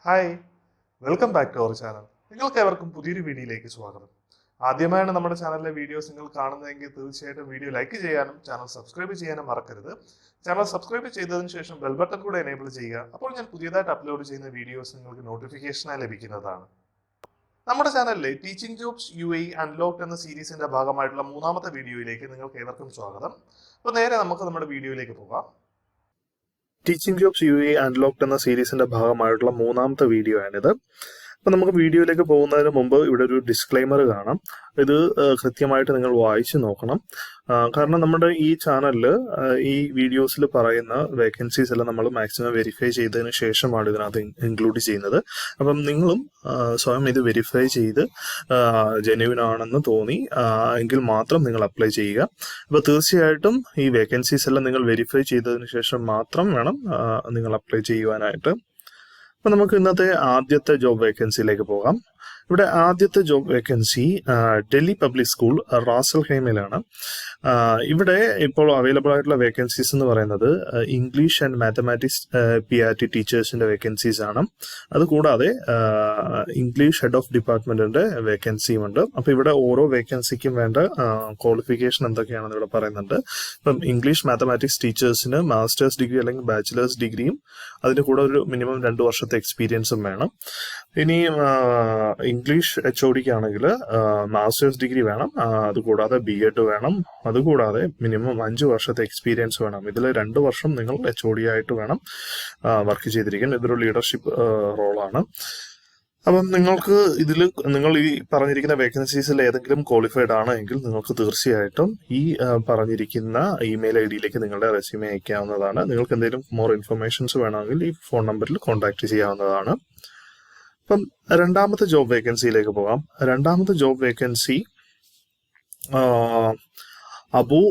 Hi, welcome back to our channel. നിങ്ങൾക്ക് ഏവർക്കും പുതിയൊരു വീഡിയോയിലേക്ക് സ്വാഗതം. ആദ്യമായാണ് നമ്മുടെ ചാനലിലെ വീഡിയോസ് നിങ്ങൾ കാണുന്നതെങ്കിൽ തീർച്ചയായിട്ടും വീഡിയോ ലൈക്ക് ചെയ്യാനും ചാനൽ സബ്സ്ക്രൈബ് ചെയ്യാനും മറക്കരുത്. ചാനൽ സബ്സ്ക്രൈബ് ചെയ്തതിനു ശേഷം ബെൽ ബട്ടൺ കൂടെ എനേബിൾ ചെയ്യുക. അപ്പോൾ ഞാൻ പുതിയതായിട്ട് അപ്ലോഡ് ചെയ്യുന്ന വീഡിയോസ് നിങ്ങൾക്ക് നോട്ടിഫിക്കേഷനായി ലഭിക്കുന്നതാണ്. നമ്മുടെ ചാനലിലെ ടീച്ചിങ് ജോബ്സ് UAE അൺലോക്ഡ് എന്ന സീരീസിന്റെ ഭാഗമായിട്ടുള്ള മൂന്നാമത്തെ വീഡിയോയിലേക്ക് നിങ്ങൾക്ക് ഏവർക്കും സ്വാഗതം. അപ്പോൾ നേരെ നമുക്ക് നമ്മുടെ വീഡിയോയിലേക്ക് പോകാം. ടീച്ചിങ് ജോബ്സ് UAE അൺലോക്ഡ് എന്ന സീരീസിന്റെ ഭാഗമായിട്ടുള്ള മൂന്നാമത്തെ വീഡിയോ ആണിത്. അപ്പൊ നമുക്ക് വീഡിയോയിലേക്ക് പോകുന്നതിന് മുമ്പ് ഇവിടെ ഒരു ഡിസ്ക്ലൈമർ കാണാം. ഇത് കൃത്യമായിട്ട് നിങ്ങൾ വായിച്ചു നോക്കണം. കാരണം നമ്മുടെ ഈ ചാനലിൽ ഈ വീഡിയോസിൽ പറയുന്ന വേക്കൻസീസ് എല്ലാം നമ്മൾ മാക്സിമം വെരിഫൈ ചെയ്തതിന് ശേഷമാണ് ഇതിനകത്ത് ഇൻക്ലൂഡ് ചെയ്യുന്നത്. അപ്പം നിങ്ങളും സ്വയം ഇത് വെരിഫൈ ചെയ്ത് ജെന്യുവിൻ ആണെന്ന് തോന്നി എങ്കിൽ മാത്രം നിങ്ങൾ അപ്ലൈ ചെയ്യുക. അപ്പോൾ തീർച്ചയായിട്ടും ഈ വേക്കൻസീസ് എല്ലാം നിങ്ങൾ വെരിഫൈ ചെയ്തതിന് ശേഷം മാത്രം വേണം നിങ്ങൾ അപ്ലൈ ചെയ്യുവാനായിട്ട്. അപ്പൊ നമുക്ക് ഇന്നത്തെ ആദ്യത്തെ ജോബ് വേക്കൻസിയിലേക്ക് പോകാം. ഇവിടെ ആദ്യത്തെ job vacancy Delhi public school റാസൽ ഖൈമയിലാണ്. ഇവിടെ ഇപ്പോൾ അവൈലബിൾ ആയിട്ടുള്ള വേക്കൻസീസ് എന്ന് പറയുന്നത് ഇംഗ്ലീഷ് ആൻഡ് മാത്തമാറ്റിക്സ് PRT ടീച്ചേഴ്സിന്റെ വേക്കൻസീസ് ആണ്. അതുകൂടാതെ ഇംഗ്ലീഷ് ഹെഡ് ഓഫ് ഡിപ്പാർട്ട്മെന്റിന്റെ വേക്കൻസിയും ഉണ്ട്. അപ്പൊ ഇവിടെ ഓരോ വേക്കൻസിക്കും വേണ്ട ക്വാളിഫിക്കേഷൻ എന്തൊക്കെയാണെന്ന് ഇവിടെ പറയുന്നുണ്ട്. ഇപ്പം ഇംഗ്ലീഷ് മാത്തമാറ്റിക്സ് ടീച്ചേഴ്സിന് മാസ്റ്റേഴ്സ് ഡിഗ്രി അല്ലെങ്കിൽ ബാച്ചിലേഴ്സ് ഡിഗ്രിയും അതിന് കൂടെ ഒരു മിനിമം 2 വർഷത്തെ എക്സ്പീരിയൻസും വേണം. ഇനി ഇംഗ്ലീഷ് HOD ആണെങ്കിൽ മാസ്റ്റേഴ്സ് ഡിഗ്രി വേണം. അതുകൂടാതെ BEd വേണം. അതുകൂടാതെ മിനിമം 5 വർഷത്തെ എക്സ്പീരിയൻസ് വേണം. ഇതിൽ 2 വർഷം നിങ്ങൾ HOD ആയിട്ട് വേണം വർക്ക് ചെയ്തിരിക്കാൻ. ഇതൊരു ലീഡർഷിപ്പ് റോളാണ്. അപ്പം നിങ്ങൾ ഈ പറഞ്ഞിരിക്കുന്ന വേക്കൻസീസിൽ ഏതെങ്കിലും ക്വാളിഫൈഡ് ആണ് എങ്കിൽ നിങ്ങൾക്ക് തീർച്ചയായിട്ടും ഈ പറഞ്ഞിരിക്കുന്ന ഇമെയിൽ IDയിലേക്ക് നിങ്ങളുടെ റെസ്യൂമെ അയക്കാവുന്നതാണ്. നിങ്ങൾക്ക് എന്തെങ്കിലും മോർ ഇൻഫർമേഷൻസ് വേണമെങ്കിൽ ഈ ഫോൺ നമ്പറിൽ കോൺടാക്ട് ചെയ്യാവുന്നതാണ്. അപ്പം രണ്ടാമത്തെ ജോബ് വേക്കൻസിയിലേക്ക് പോകാം. രണ്ടാമത്തെ ജോബ് വേക്കൻസി അബു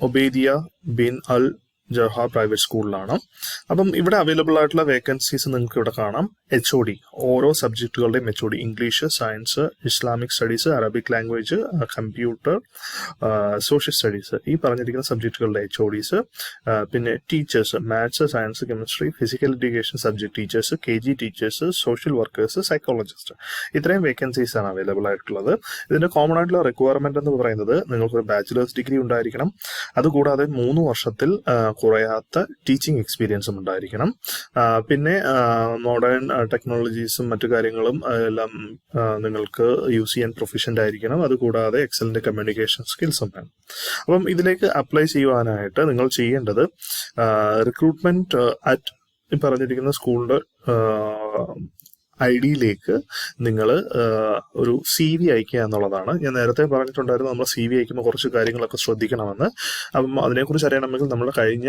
ഒബേദിയ ബിൻ അൽ ജർഹ പ്രൈവറ്റ് സ്കൂളിലാണ്. അപ്പം ഇവിടെ അവൈലബിൾ ആയിട്ടുള്ള വേക്കൻസീസ് നിങ്ങൾക്ക് ഇവിടെ കാണാം. HOD ഓരോ സബ്ജക്റ്റുകളുടെയും HOD English, science, Islamic studies, Arabic language, computer, social studies, ഈ പറഞ്ഞിരിക്കുന്ന സബ്ജക്റ്റുകളുടെ HODs. പിന്നെ teachers maths, science, chemistry, physical education subject teachers, KG teachers, social workers, psychologist, ഇത്രയും വേക്കൻസീസ് ആണ് അവൈലബിൾ ആയിട്ടുള്ളത്. ഇതിന്റെ കോമൺ ആയിട്ടുള്ള റിക്വയർമെന്റ് എന്ന് പറയുന്നത് നിങ്ങൾക്കൊരു ബാച്ചിലേഴ്സ് ഡിഗ്രി ഉണ്ടായിരിക്കണം. അതുകൂടാതെ 3 വർഷത്തിൽ കുറയാത്ത ടീച്ചിങ് എക്സ്പീരിയൻസും ഉണ്ടായിരിക്കണം. പിന്നെ മോഡേൺ ടെക്നോളജീസും മറ്റു കാര്യങ്ങളും എല്ലാം നിങ്ങൾക്ക് യൂസ് ചെയ്യാൻ പ്രൊഫിഷ്യന്റ് ആയിരിക്കണം. അതുകൂടാതെ എക്സലന്റ് കമ്മ്യൂണിക്കേഷൻ സ്കിൽസും വേണം. അപ്പം ഇതിലേക്ക് അപ്ലൈ ചെയ്യുവാനായിട്ട് നിങ്ങൾ ചെയ്യേണ്ടത് റിക്രൂട്ട്മെന്റ് അറ്റ് പറഞ്ഞിരിക്കുന്ന സ്കൂളിന്റെ IDയിലേക്ക് നിങ്ങൾ ഒരു CV അയക്കുക എന്നുള്ളതാണ്. ഞാൻ നേരത്തെ പറഞ്ഞിട്ടുണ്ടായിരുന്നു നമ്മൾ CV അയക്കുമ്പോൾ കുറച്ച് കാര്യങ്ങളൊക്കെ ശ്രദ്ധിക്കണമെന്ന്. അപ്പം അതിനെക്കുറിച്ച് അറിയണമെങ്കിൽ നമ്മൾ കഴിഞ്ഞ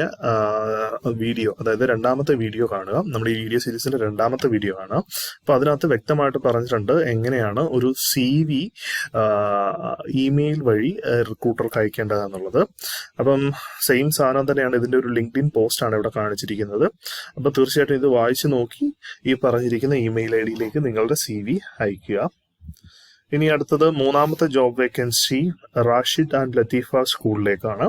വീഡിയോ, അതായത് 2ാമത്തെ വീഡിയോ കാണുക. നമ്മുടെ ഈ വീഡിയോ സീരീസിന്റെ 2ാമത്തെ വീഡിയോ ആണ്. അപ്പൊ അതിനകത്ത് വ്യക്തമായിട്ട് പറഞ്ഞിട്ടുണ്ട് എങ്ങനെയാണ് ഒരു CV ഇമെയിൽ വഴി റിക്രൂട്ടർക്ക് അയക്കേണ്ടതെന്നുള്ളത്. അപ്പം സെയിം സാധനം തന്നെയാണ് ഇതിന്റെ ഒരു LinkedIn പോസ്റ്റ് ആണ് ഇവിടെ കാണിച്ചിരിക്കുന്നത്. അപ്പൊ തീർച്ചയായിട്ടും ഇത് വായിച്ചു നോക്കി ഈ പറഞ്ഞിരിക്കുന്ന ഇമെയിൽ IDയിലേക്ക് നിങ്ങളുടെ CV അയക്കുക. ഇനി അടുത്തത് 3ാമത്തെ job vacancy Rashid and Latifa സ്കൂളിലേക്കാണ്.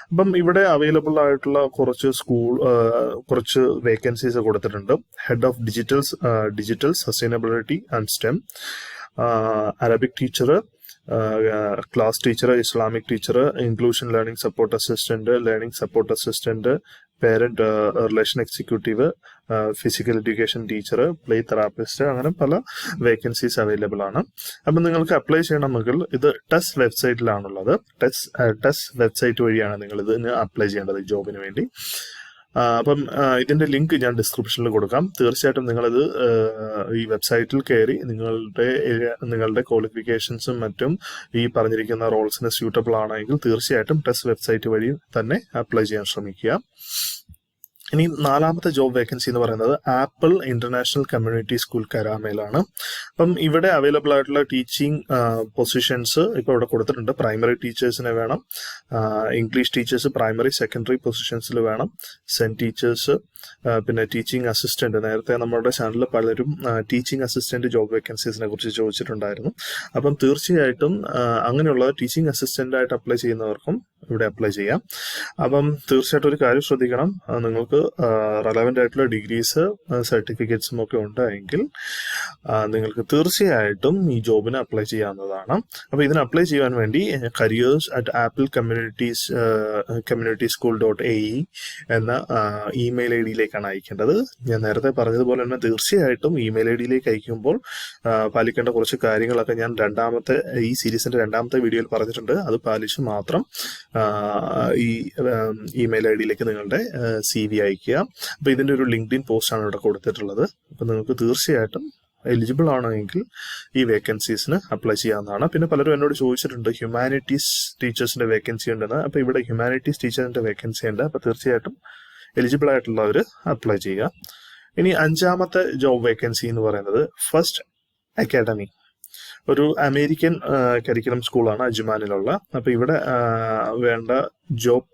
അപ്പം ഇവിടെ അവൈലബിൾ ആയിട്ടുള്ള കുറച്ച് വേക്കൻസീസ് കൊടുത്തിട്ടുണ്ട്. Head of digital sustainability and STEM, Arabic teacher, class teacher, Islamic teacher, inclusion learning support assistant, parent relation executive, physical education teacher, play therapist, അങ്ങനെ പല vacancies available ആണ്. അപ്പം നിങ്ങൾക്ക് അപ്ലൈ ചെയ്യണമെങ്കിൽ ഇത് ടെസ്റ്റ് വെബ്സൈറ്റിലാണുള്ളത്. ടെസ്റ്റ് വെബ്സൈറ്റ് വഴിയാണ് നിങ്ങൾ ഇതിന് അപ്ലൈ ചെയ്യേണ്ടത് ഈ ജോബിന് വേണ്ടി. അപ്പം ഇതിന്റെ ലിങ്ക് ഞാൻ ഡിസ്ക്രിപ്ഷനിൽ കൊടുക്കാം. തീർച്ചയായിട്ടും നിങ്ങളിത് ഈ വെബ്സൈറ്റിൽ കയറി നിങ്ങളുടെ ക്വാളിഫിക്കേഷൻസും മറ്റും ഈ പറഞ്ഞിരിക്കുന്ന റോൾസിന് സ്യൂട്ടബിൾ ആണെങ്കിൽ തീർച്ചയായിട്ടും ടെസ്റ്റ് വെബ്സൈറ്റ് വഴി തന്നെ അപ്ലൈ ചെയ്യാൻ ശ്രമിക്കുക. ഇനി 4ാമത്തെ ജോബ് വേക്കൻസി എന്ന് പറയുന്നത് ആപ്പിൾ ഇന്റർനാഷണൽ കമ്മ്യൂണിറ്റി സ്കൂൾ കരാമയിലാണ്. അപ്പം ഇവിടെ അവൈലബിൾ ആയിട്ടുള്ള ടീച്ചിങ് പൊസിഷൻസ് ഇപ്പോൾ ഇവിടെ കൊടുത്തിട്ടുണ്ട്. പ്രൈമറി ടീച്ചേഴ്സിനെ വേണം, ഇംഗ്ലീഷ് ടീച്ചേഴ്സ് പ്രൈമറി സെക്കൻഡറി പൊസിഷൻസിൽ വേണം, സെന്റ് ടീച്ചേഴ്സ്, പിന്നെ ടീച്ചിങ് അസിസ്റ്റന്റ്. നേരത്തെ നമ്മുടെ ചാനലിൽ പലരും ടീച്ചിങ് അസിസ്റ്റന്റ് ജോബ് വേക്കൻസീസിനെ കുറിച്ച് ചോദിച്ചിട്ടുണ്ടായിരുന്നു. അപ്പം തീർച്ചയായിട്ടും അങ്ങനെയുള്ള ടീച്ചിങ് അസിസ്റ്റന്റ് ആയിട്ട് അപ്ലൈ ചെയ്യുന്നവർക്കും ഇവിടെ അപ്ലൈ ചെയ്യാം. അപ്പം തീർച്ചയായിട്ടും ഒരു കാര്യം ശ്രദ്ധിക്കണം, നിങ്ങൾക്ക് റെലവൻ്റ് ആയിട്ടുള്ള ഡിഗ്രീസ് സർട്ടിഫിക്കറ്റ്സും ഒക്കെ ഉണ്ടെങ്കിൽ നിങ്ങൾക്ക് തീർച്ചയായിട്ടും ഈ ജോബിന് അപ്ലൈ ചെയ്യാവുന്നതാണ്. അപ്പോൾ ഇതിന് അപ്ലൈ ചെയ്യാൻ വേണ്ടി careers@applecommunityschool.ae എന്ന ഇമെയിൽ ഐ ഡിയിലേക്കാണ് അയക്കേണ്ടത്. ഞാൻ നേരത്തെ പറഞ്ഞതുപോലെ തന്നെ തീർച്ചയായിട്ടും ഇമെയിൽ ഐ ഡിയിലേക്ക് അയക്കുമ്പോൾ പാലിക്കേണ്ട കുറച്ച് കാര്യങ്ങളൊക്കെ ഞാൻ ഈ സീരീസിന്റെ രണ്ടാമത്തെ വീഡിയോയിൽ പറഞ്ഞിട്ടുണ്ട്. അത് പാലിച്ച് മാത്രം ഈ ഇമെയിൽ ഐ ഡിയിലേക്ക് നിങ്ങളുടെ CV അയക്കുക. അപ്പോൾ ഇതിൻ്റെ ഒരു ലിങ്ക്ഡിൻ പോസ്റ്റാണ് ഇവിടെ കൊടുത്തിട്ടുള്ളത്. അപ്പോൾ നിങ്ങൾക്ക് തീർച്ചയായിട്ടും എലിജിബിൾ ആണെങ്കിൽ ഈ വേക്കൻസീസിന് അപ്ലൈ ചെയ്യാവുന്നതാണ്. പിന്നെ പലരും എന്നോട് ചോദിച്ചിട്ടുണ്ട് ഹ്യൂമാനിറ്റീസ് ടീച്ചേഴ്സിന്റെ വേക്കൻസി ഉണ്ടെന്ന്. അപ്പോൾ ഇവിടെ ഹ്യൂമാനിറ്റീസ് ടീച്ചറിന്റെ വേക്കൻസി ഉണ്ട്. അപ്പോൾ തീർച്ചയായിട്ടും എലിജിബിൾ ആയിട്ടുള്ളവർ അപ്ലൈ ചെയ്യുക. ഇനി 5ാമത്തെ ജോബ് വേക്കൻസി എന്ന് പറയുന്നത് ഫസ്റ്റ് അക്കാഡമി, ഒരു അമേരിക്കൻ കരിക്കുലം സ്കൂളാണ് അജ്മാനിലുള്ള. അപ്പോൾ ഇവിടെ വേണ്ട ജോബ്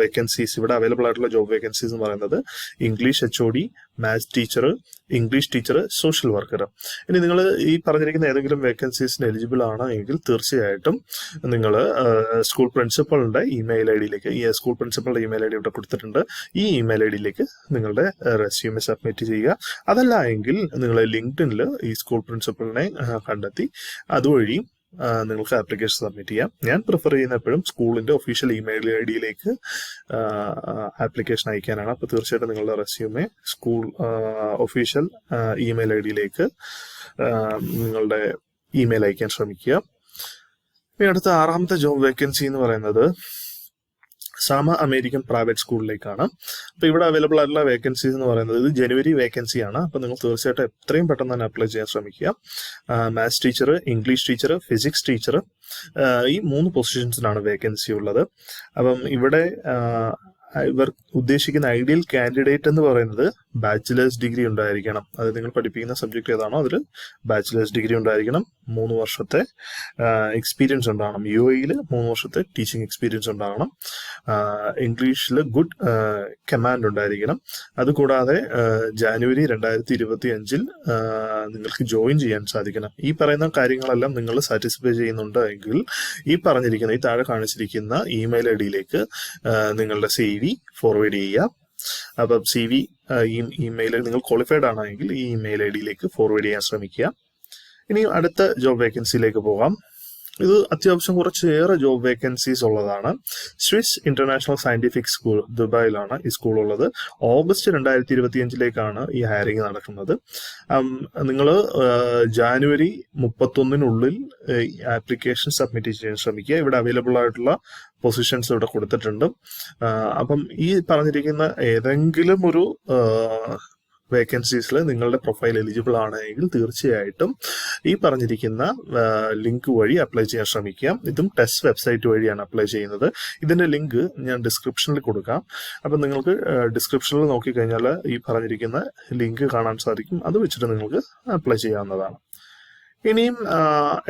വേക്കൻസീസ്, ഇവിടെ അവൈലബിൾ ആയിട്ടുള്ള ജോബ് വേക്കൻസീസ് എന്ന് പറയുന്നത് English HOD, maths teacher, English teacher, social worker. ഇനി നിങ്ങൾ ഈ പറഞ്ഞിരിക്കുന്ന ഏതെങ്കിലും വേക്കൻസീസിന് എലിജിബിൾ ആണ് എങ്കിൽ തീർച്ചയായിട്ടും നിങ്ങൾ സ്കൂൾ പ്രിൻസിപ്പളിന്റെ ഇമെയിൽ ഐ ഡിയിലേക്ക്, ഈ സ്കൂൾ പ്രിൻസിപ്പളിന്റെ ഇമെയിൽ ഐ ഡി ഇവിടെ കൊടുത്തിട്ടുണ്ട്, ഈ ഇമെയിൽ ഐ ഡിയിലേക്ക് നിങ്ങളുടെ റെസ്യൂമെ സബ്മിറ്റ് ചെയ്യുക. അതല്ല എങ്കിൽ നിങ്ങൾ ലിങ്ക്ഡിനിൽ ഈ സ്കൂൾ പ്രിൻസിപ്പളിനെ കണ്ടെത്തി അതുവഴി നിങ്ങൾക്ക് ആപ്ലിക്കേഷൻ സബ്മിറ്റ് ചെയ്യാം. ഞാൻ പ്രിഫർ ചെയ്യുന്ന എപ്പോഴും സ്കൂളിന്റെ ഒഫീഷ്യൽ ഇമെയിൽ ഐ ഡിയിലേക്ക് ആപ്ലിക്കേഷൻ അയക്കാനാണ്. അപ്പോൾ തീർച്ചയായിട്ടും നിങ്ങളുടെ resume school official email I ഡിയിലേക്ക് നിങ്ങളുടെ ഇമെയിൽ അയക്കാൻ ശ്രമിക്കുക. ഇനി അടുത്ത 6ാമത്തെ ജോബ് വേക്കൻസി എന്ന് പറയുന്നത് സാമ അമേരിക്കൻ പ്രൈവറ്റ് സ്കൂളിലേക്കാണ്. അപ്പോൾ ഇവിടെ അവൈലബിൾ ആയിട്ടുള്ള വേക്കൻസീസ് എന്ന് പറയുന്നത് ഇത് ജനുവരി വേക്കൻസിയാണ്. അപ്പോൾ നിങ്ങൾ തീർച്ചയായിട്ടും എത്രയും പെട്ടെന്ന് തന്നെ അപ്ലൈ ചെയ്യാൻ ശ്രമിക്കുക. Maths teacher, English teacher, physics teacher, ഈ 3 പൊസിഷൻസിനാണ് വേക്കൻസി ഉള്ളത്. അപ്പം ഇവിടെ ഇവർ ഉദ്ദേശിക്കുന്ന ഐഡിയൽ കാൻഡിഡേറ്റ് എന്ന് പറയുന്നത് ബാച്ചിലേഴ്സ് ഡിഗ്രി ഉണ്ടായിരിക്കണം. അത് നിങ്ങൾ പഠിപ്പിക്കുന്ന സബ്ജക്ട് ഏതാണോ അതിൽ ബാച്ചിലേഴ്സ് ഡിഗ്രി ഉണ്ടായിരിക്കണം. 3 വർഷത്തെ എക്സ്പീരിയൻസ് ഉണ്ടാകണം. UAE 3 വർഷത്തെ ടീച്ചിങ് എക്സ്പീരിയൻസ് ഉണ്ടാകണം. ഇംഗ്ലീഷിൽ ഗുഡ് കമാൻഡ് ഉണ്ടായിരിക്കണം. അതുകൂടാതെ ജാനുവരി 2025 നിങ്ങൾക്ക് ജോയിൻ ചെയ്യാൻ സാധിക്കണം. ഈ പറയുന്ന കാര്യങ്ങളെല്ലാം നിങ്ങൾ സാറ്റിസ്ഫൈ ചെയ്യുന്നുണ്ട് എങ്കിൽ ഈ പറഞ്ഞിരിക്കുന്ന, ഈ താഴെ കാണിച്ചിരിക്കുന്ന ഇമെയിൽ ഐ ഡിയിലേക്ക് നിങ്ങളുടെ CV ഫോർവേഡ് ചെയ്യുക. അപ്പം CV ഈ ഇമെയിലിൽ നിങ്ങൾ ക്വാളിഫൈഡ് ആണെങ്കിൽ ഈ ഇമെയിൽ ഐ ഡിയിലേക്ക് ഫോർവേഡ് ചെയ്യാൻ ശ്രമിക്കുക. ഇനി അടുത്ത ജോബ് വേക്കൻസിയിലേക്ക് പോകാം. ഇത് അത്യാവശ്യം കുറച്ചേറെ ജോബ് വേക്കൻസീസ് ഉള്ളതാണ്. സ്വിസ് ഇന്റർനാഷണൽ സയന്റിഫിക് സ്കൂൾ, ദുബായിലാണ് ഈ സ്കൂൾ ഉള്ളത്. ഓഗസ്റ്റ് 2025 ഈ ഹയറിംഗ് നടക്കുന്നത്. നിങ്ങൾ ജാനുവരി 31 ആപ്ലിക്കേഷൻ സബ്മിറ്റ് ചെയ്യാൻ ശ്രമിക്കുക. ഇവിടെ അവൈലബിൾ ആയിട്ടുള്ള പൊസിഷൻസ് ഇവിടെ കൊടുത്തിട്ടുണ്ട്. അപ്പം ഈ പറഞ്ഞിരിക്കുന്ന ഏതെങ്കിലും ഒരു വേക്കൻസീസിൽ നിങ്ങളുടെ പ്രൊഫൈൽ എലിജിബിൾ ആണെങ്കിൽ തീർച്ചയായിട്ടും ഈ പറഞ്ഞിരിക്കുന്ന ലിങ്ക് വഴി അപ്ലൈ ചെയ്യാൻ ശ്രമിക്കുക. ഇതും ടെസ്റ്റ് വെബ്സൈറ്റ് വഴിയാണ് അപ്ലൈ ചെയ്യുന്നത്. ഇതിന്റെ ലിങ്ക് ഞാൻ ഡിസ്ക്രിപ്ഷനിൽ കൊടുക്കാം. അപ്പം നിങ്ങൾക്ക് ഡിസ്ക്രിപ്ഷനിൽ നോക്കിക്കഴിഞ്ഞാൽ ഈ പറഞ്ഞിരിക്കുന്ന ലിങ്ക് കാണാൻ സാധിക്കും. അത് വെച്ചിട്ട് നിങ്ങൾക്ക് അപ്ലൈ ചെയ്യാവുന്നതാണ്. ഇനിയും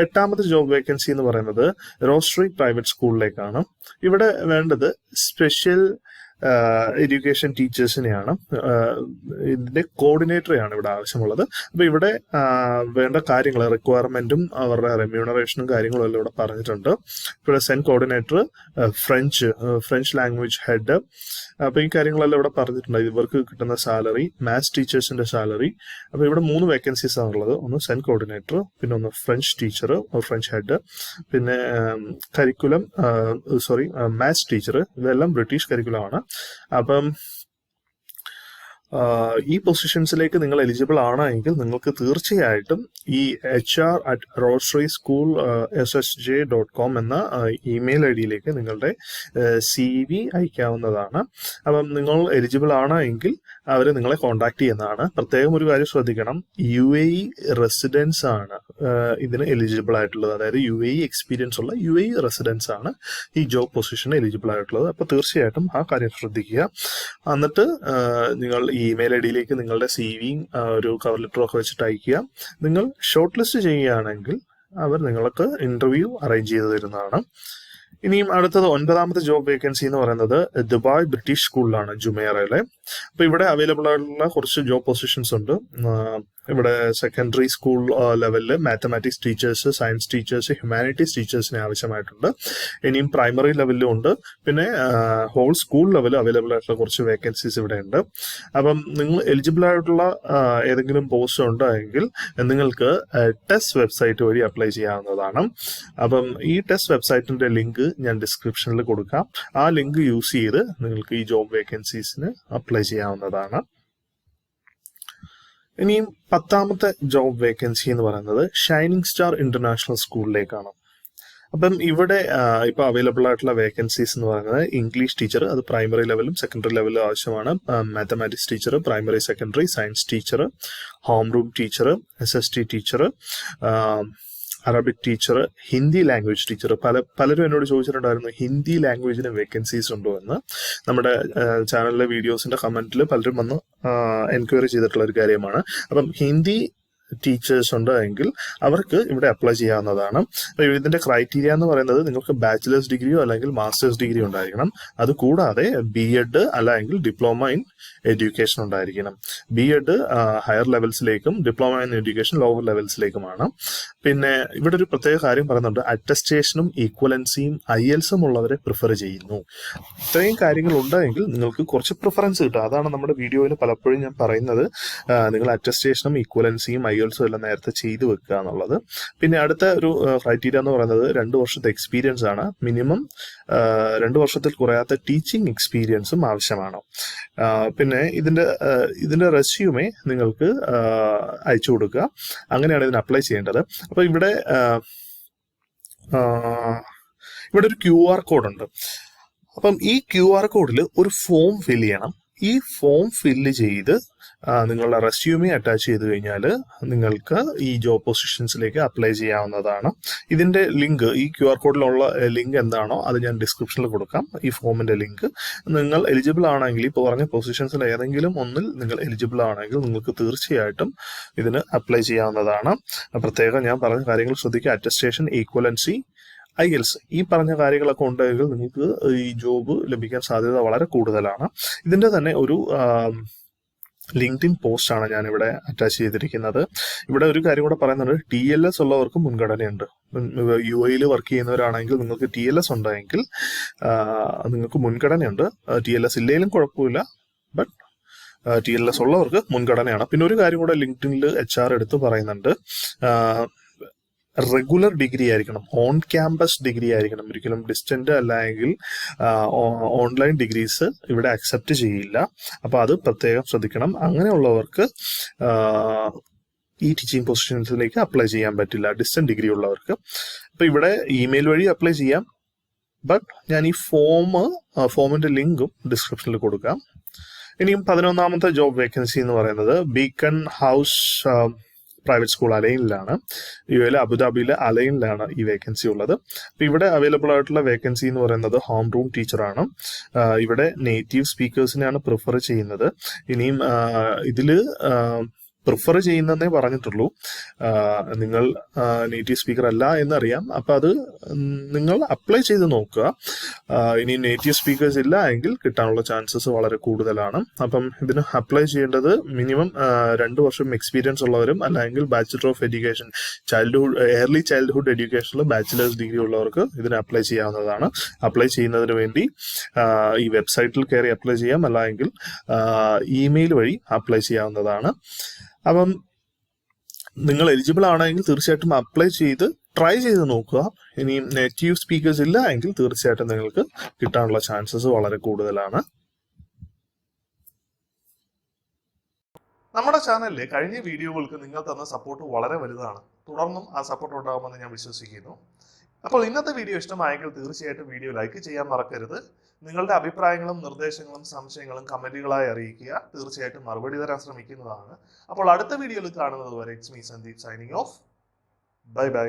8ാമത്തെ ജോബ് വേക്കൻസി എന്ന് പറയുന്നത് റോസ്ട്രി പ്രൈവറ്റ് സ്കൂളിലേക്കാണ്. ഇവിടെ വേണ്ടത് സ്പെഷ്യൽ എഡ്യൂക്കേഷൻ ടീച്ചേഴ്സിനെയാണ്. ഇതിന്റെ കോർഡിനേറ്ററെയാണ് ഇവിടെ ആവശ്യമുള്ളത്. അപ്പൊ ഇവിടെ വേണ്ട കാര്യങ്ങൾ, റിക്വയർമെന്റും അവരുടെ റെമ്യൂണറേഷനും കാര്യങ്ങളും എല്ലാം ഇവിടെ പറഞ്ഞിട്ടുണ്ട്. ഇവിടെ സെൻ കോർഡിനേറ്റർ, ഫ്രഞ്ച് ലാംഗ്വേജ് ഹെഡ്, അപ്പൊ ഈ കാര്യങ്ങളെല്ലാം ഇവിടെ പറഞ്ഞിട്ടുണ്ട്. ഇവർക്ക് കിട്ടുന്ന സാലറി, മാത്സ് ടീച്ചേഴ്സിന്റെ സാലറി. അപ്പൊ ഇവിടെ 3 വേക്കൻസീസ് ആണുള്ളത്. ഒന്ന് സെൻ കോർഡിനേറ്റർ, പിന്നെ ഒന്ന് ഫ്രഞ്ച് ടീച്ചർ, ഫ്രഞ്ച് ഹെഡ്, പിന്നെ മാത്സ് ടീച്ചർ. ഇതെല്ലാം ബ്രിട്ടീഷ് കരിക്കുലമാണ്. അപ്പം ഈ പൊസിഷൻസിലേക്ക് നിങ്ങൾ എലിജിബിൾ ആണെങ്കിൽ നിങ്ങൾക്ക് തീർച്ചയായിട്ടും ഈ hr@rosaryschool.ssj.com എന്ന ഇമെയിൽ ഐ ഡിയിലേക്ക് നിങ്ങളുടെ CV അയക്കാവുന്നതാണ്. അപ്പം നിങ്ങൾ എലിജിബിൾ ആണെങ്കിൽ അവർ നിങ്ങളെ കോണ്ടാക്ട് ചെയ്യുന്നതാണ്. പ്രത്യേകം ഒരു കാര്യം ശ്രദ്ധിക്കണം, UAE റെസിഡൻസ് ആണ് ഇതിന് എലിജിബിൾ ആയിട്ടുള്ളത്. അതായത് UAE എക്സ്പീരിയൻസ് ഉള്ള UAE റെസിഡൻസ് ആണ് ഈ ജോബ് പൊസിഷന് എലിജിബിൾ ആയിട്ടുള്ളത്. അപ്പോൾ തീർച്ചയായിട്ടും ആ കാര്യം ശ്രദ്ധിക്കുക. എന്നിട്ട് നിങ്ങൾ ഈ ഇമെയിൽ ഐ ഡിയിലേക്ക് നിങ്ങളുടെ CV ഒരു കവർ ലെറ്റർ ഒക്കെ വെച്ചിട്ട് അയക്കുക. നിങ്ങൾ ഷോർട്ട് ലിസ്റ്റ് ചെയ്യുകയാണെങ്കിൽ അവർ നിങ്ങൾക്ക് ഇന്റർവ്യൂ അറേഞ്ച് ചെയ്ത് തരുന്നതാണ്. ഇനിയും അടുത്തത് 9ാമത്തെ ജോബ് വേക്കൻസി എന്ന് പറയുന്നത് ദുബായ് ബ്രിട്ടീഷ് സ്കൂളിലാണ്, ജുമേറയിലെ. അപ്പൊ ഇവിടെ അവൈലബിൾ ആയിട്ടുള്ള കുറച്ച് ജോബ് പൊസിഷൻസ് ഉണ്ട്. ഇവിടെ സെക്കൻഡറി സ്കൂൾ ലെവലിൽ mathematics teachers, science teachers, humanities ടീച്ചേഴ്സിനെ ആവശ്യമായിട്ടുണ്ട്. ഇനിയും പ്രൈമറി ലെവലിലും ഉണ്ട്. പിന്നെ ഹോൾ സ്കൂൾ ലെവൽ അവൈലബിൾ ആയിട്ടുള്ള കുറച്ച് വേക്കൻസീസ് ഇവിടെ ഉണ്ട്. അപ്പം നിങ്ങൾ എലിജിബിൾ ആയിട്ടുള്ള ഏതെങ്കിലും പോസ്റ്റ് ഉണ്ടെങ്കിൽ നിങ്ങൾക്ക് ടെസ്റ്റ് വെബ്സൈറ്റ് വഴി അപ്ലൈ ചെയ്യാവുന്നതാണ്. അപ്പം ഈ ടെസ്റ്റ് വെബ്സൈറ്റിന്റെ ലിങ്ക് ഞാൻ ഡിസ്ക്രിപ്ഷനിൽ കൊടുക്കാം. ആ ലിങ്ക് യൂസ് ചെയ്ത് നിങ്ങൾക്ക് ഈ ജോബ് വേക്കൻസീസിന് അപ്ലൈ ചെയ്യാവുന്നതാണ്. ഇനിയും 10ാമത്തെ ജോബ് വേക്കൻസി എന്ന് പറയുന്നത് ഷൈനിങ് സ്റ്റാർ ഇന്റർനാഷണൽ സ്കൂളിലേക്കാണ്. അപ്പം ഇവിടെ ഇപ്പൊ അവൈലബിൾ ആയിട്ടുള്ള വേക്കൻസീസ് എന്ന് പറയുന്നത് ഇംഗ്ലീഷ് ടീച്ചർ, അത് പ്രൈമറി ലെവലും സെക്കൻഡറി ലെവലും ആവശ്യമാണ്. Mathematics teacher, primary secondary, science teacher, home room teacher, SST teacher, Arabic teacher, Hindi language teacher. പലരും എന്നോട് ചോദിച്ചിട്ടുണ്ടായിരുന്നു ഹിന്ദി ലാംഗ്വേജിന് വേക്കൻസീസ് ഉണ്ടോ എന്ന്. നമ്മുടെ ചാനലിലെ വീഡിയോസിന്റെ കമന്റിൽ പലരും വന്ന് എൻക്വയറി ചെയ്തിട്ടുള്ള ഒരു കാര്യമാണ്. അപ്പം ഹിന്ദി ടീച്ചേഴ്സ് ഉണ്ട് എങ്കിൽ അവർക്ക് ഇവിടെ അപ്ലൈ ചെയ്യാവുന്നതാണ്. ഇതിന്റെ ക്രൈറ്റീരിയ എന്ന് പറയുന്നത് നിങ്ങൾക്ക് ബാച്ചിലേഴ്സ് ഡിഗ്രിയോ അല്ലെങ്കിൽ മാസ്റ്റേഴ്സ് ഡിഗ്രി ഉണ്ടായിരിക്കണം. അതുകൂടാതെ BEd അല്ലെങ്കിൽ ഡിപ്ലോമ ഇൻ എഡ്യൂക്കേഷൻ ഉണ്ടായിരിക്കണം. BEd ഹയർ ലെവൽസിലേക്കും ഡിപ്ലോമ ഇൻ എഡ്യൂക്കേഷൻ ലോവർ ലെവൽസിലേക്കുമാണ്. പിന്നെ ഇവിടെ ഒരു പ്രത്യേക കാര്യം പറയുന്നുണ്ട്, അറ്റസ്റ്റേഷനും ഈക്വലൻസിയും IELTS-ഉം ഉള്ളവരെ പ്രിഫർ ചെയ്യുന്നു. ഇത്രയും കാര്യങ്ങൾ ഉണ്ടെങ്കിൽ നിങ്ങൾക്ക് കുറച്ച് പ്രിഫറൻസ് കിട്ടും. അതാണ് നമ്മുടെ വീഡിയോയിൽ പലപ്പോഴും ഞാൻ പറയുന്നത്, നിങ്ങൾ അറ്റസ്റ്റേഷനും ഈക്വലൻസിയും IELTS-ഉം എല്ലാം നേരത്തെ ചെയ്തു വെക്കുക എന്നുള്ളത്. പിന്നെ അടുത്ത ഒരു ക്രൈറ്റീരിയ എന്ന് പറയുന്നത് 2 വർഷത്തെ എക്സ്പീരിയൻസ് ആണ്. മിനിമം 2 വർഷത്തിൽ കുറയാത്ത ടീച്ചിങ് എക്സ്പീരിയൻസും ആവശ്യമാണ്. പിന്നെ ഇതിന്റെ റെസ്യൂമേ നിങ്ങൾക്ക് അയച്ചു കൊടുക്കുക. അങ്ങനെയാണ് ഇതിന് അപ്ലൈ ചെയ്യേണ്ടത്. അപ്പൊ ഇവിടെ ഒരു QR കോഡ് ഉണ്ട്. അപ്പം ഈ QR കോഡിൽ ഒരു ഫോം ഫിൽ ചെയ്യണം. ഈ ഫോം ഫില്ല് ചെയ്ത് നിങ്ങളുടെ റെസ്യൂമെ അറ്റാച്ച് ചെയ്ത് കഴിഞ്ഞാൽ നിങ്ങൾക്ക് ഈ ജോബ് പൊസിഷൻസിലേക്ക് അപ്ലൈ ചെയ്യാവുന്നതാണ്. ഇതിന്റെ ലിങ്ക്, ഈ QR കോഡിലുള്ള ലിങ്ക് എന്താണോ അത് ഞാൻ ഡിസ്ക്രിപ്ഷനിൽ കൊടുക്കാം. ഈ ഫോമിന്റെ ലിങ്ക് നിങ്ങൾ എലിജിബിൾ ആണെങ്കിൽ, ഇപ്പോൾ പറഞ്ഞ പൊസിഷൻസിൽ ഏതെങ്കിലും ഒന്നിൽ നിങ്ങൾ എലിജിബിൾ ആണെങ്കിൽ നിങ്ങൾക്ക് തീർച്ചയായിട്ടും ഇതിന് അപ്ലൈ ചെയ്യാവുന്നതാണ്. പ്രത്യേകം ഞാൻ പറഞ്ഞ കാര്യങ്ങൾ ശ്രദ്ധിക്കുക. അറ്റസ്റ്റേഷൻ, ഈക്വലൻസി, IELTS, ഈ പറഞ്ഞ കാര്യങ്ങളൊക്കെ ഉണ്ടെങ്കിൽ നിങ്ങൾക്ക് ഈ ജോബ് ലഭിക്കാൻ സാധ്യത വളരെ കൂടുതലാണ്. ഇതിന്റെ തന്നെ ഒരു LinkedIn പോസ്റ്റ് ആണ് ഞാൻ ഇവിടെ അറ്റാച്ച് ചെയ്തിരിക്കുന്നത്. ഇവിടെ ഒരു കാര്യം കൂടെ പറയുന്നുണ്ട്, TLS ഉള്ളവർക്ക് മുൻഗണനയുണ്ട്. UAE വർക്ക് ചെയ്യുന്നവരാണെങ്കിൽ നിങ്ങൾക്ക് TLS ഉണ്ടെങ്കിൽ നിങ്ങൾക്ക് മുൻഗണനയുണ്ട്. TLS ഇല്ലെങ്കിലും കുഴപ്പമില്ല, ബട്ട് TLS ഉള്ളവർക്ക് മുൻഗണനയാണ്. പിന്നെ ഒരു കാര്യം കൂടെ LinkedInൽ HR എടുത്ത് പറയുന്നുണ്ട്, റെഗുലർ ഡിഗ്രി ആയിരിക്കണം, ഓൺ ക്യാമ്പസ് ഡിഗ്രി ആയിരിക്കണം. ഒരിക്കലും ഡിസ്റ്റന്റ് അല്ലെങ്കിൽ ഓൺലൈൻ ഡിഗ്രീസ് ഇവിടെ അക്സെപ്റ്റ് ചെയ്യില്ല. അപ്പൊ അത് പ്രത്യേകം ശ്രദ്ധിക്കണം. അങ്ങനെയുള്ളവർക്ക് ഈ ടീച്ചിങ് പൊസിഷൻസിലേക്ക് അപ്ലൈ ചെയ്യാൻ പറ്റില്ല, ഡിസ്റ്റന്റ് ഡിഗ്രി ഉള്ളവർക്ക്. അപ്പൊ ഇവിടെ ഇമെയിൽ വഴി അപ്ലൈ ചെയ്യാം. ബട്ട് ഞാൻ ഈ ഫോമിന്റെ ലിങ്കും ഡിസ്ക്രിപ്ഷനിൽ കൊടുക്കാം. ഇനിയും 11ാമത്തെ ജോബ് വേക്കൻസി എന്ന് പറയുന്നത് ബീക്കൺ ഹൗസ് പ്രൈവറ്റ് സ്കൂൾ അലൈനിലാണ്. UAE അബുദാബിയിലെ അലൈനിലാണ് ഈ വേക്കൻസി ഉള്ളത്. അപ്പൊ ഇവിടെ അവൈലബിൾ ആയിട്ടുള്ള വേക്കൻസി എന്ന് പറയുന്നത് ഹോം റൂം ടീച്ചറാണ്. ഇവിടെ നേറ്റീവ് സ്പീക്കേഴ്സിനെയാണ് പ്രിഫർ ചെയ്യുന്നത്. ഇനിയും ഇതില് പ്രിഫർ ചെയ്യുന്നതേ പറഞ്ഞിട്ടുള്ളൂ. നിങ്ങൾ നേറ്റീവ് സ്പീക്കർ അല്ല എന്നറിയാം. അപ്പൊ അത് നിങ്ങൾ അപ്ലൈ ചെയ്ത് നോക്കുക. ഇനി നേറ്റീവ് സ്പീക്കേഴ്സ് ഇല്ല എങ്കിൽ കിട്ടാനുള്ള ചാൻസസ് വളരെ കൂടുതലാണ്. അപ്പം ഇതിന് അപ്ലൈ ചെയ്യേണ്ടത് മിനിമം 2 വർഷം എക്സ്പീരിയൻസ് ഉള്ളവരും അല്ലെങ്കിൽ bachelor of education early childhood എഡ്യൂക്കേഷനിൽ ബാച്ചിലേഴ്സ് ഡിഗ്രി ഉള്ളവർക്ക് ഇതിന് അപ്ലൈ ചെയ്യാവുന്നതാണ്. അപ്ലൈ ചെയ്യുന്നതിന് വേണ്ടി ഈ വെബ്സൈറ്റിൽ കയറി അപ്ലൈ ചെയ്യാം, അല്ലെങ്കിൽ ഇമെയിൽ വഴി അപ്ലൈ ചെയ്യാവുന്നതാണ്. അപ്പം നിങ്ങൾ എലിജിബിൾ ആണെങ്കിൽ തീർച്ചയായിട്ടും അപ്ലൈ ചെയ്ത് ട്രൈ ചെയ്ത് നോക്കുക. ഇനി നേറ്റീവ് സ്പീക്കേഴ്സ് ഇല്ല എങ്കിൽ തീർച്ചയായിട്ടും നിങ്ങൾക്ക് കിട്ടാനുള്ള ചാൻസസ് വളരെ കൂടുതലാണ്. നമ്മുടെ ചാനലിലെ കഴിഞ്ഞ വീഡിയോകൾക്ക് നിങ്ങൾ തന്ന സപ്പോർട്ട് വളരെ വലുതാണ്. തുടർന്നും ആ സപ്പോർട്ട് ഉണ്ടാകുമെന്ന് ഞാൻ വിശ്വസിക്കുന്നു. അപ്പോൾ ഇന്നത്തെ വീഡിയോ ഇഷ്ടമായെങ്കിൽ തീർച്ചയായിട്ടും വീഡിയോ ലൈക്ക് ചെയ്യാൻ മറക്കരുത്. നിങ്ങളുടെ അഭിപ്രായങ്ങളും നിർദ്ദേശങ്ങളും സംശയങ്ങളും കമന്റുകളായി അറിയിക്കുക. തീർച്ചയായിട്ടും മറുപടി തരാൻ ശ്രമിക്കുന്നതാണ്. അപ്പോൾ അടുത്ത വീഡിയോയിൽ കാണുന്നത് വരെ it's me Sandeep signing off. Bye bye.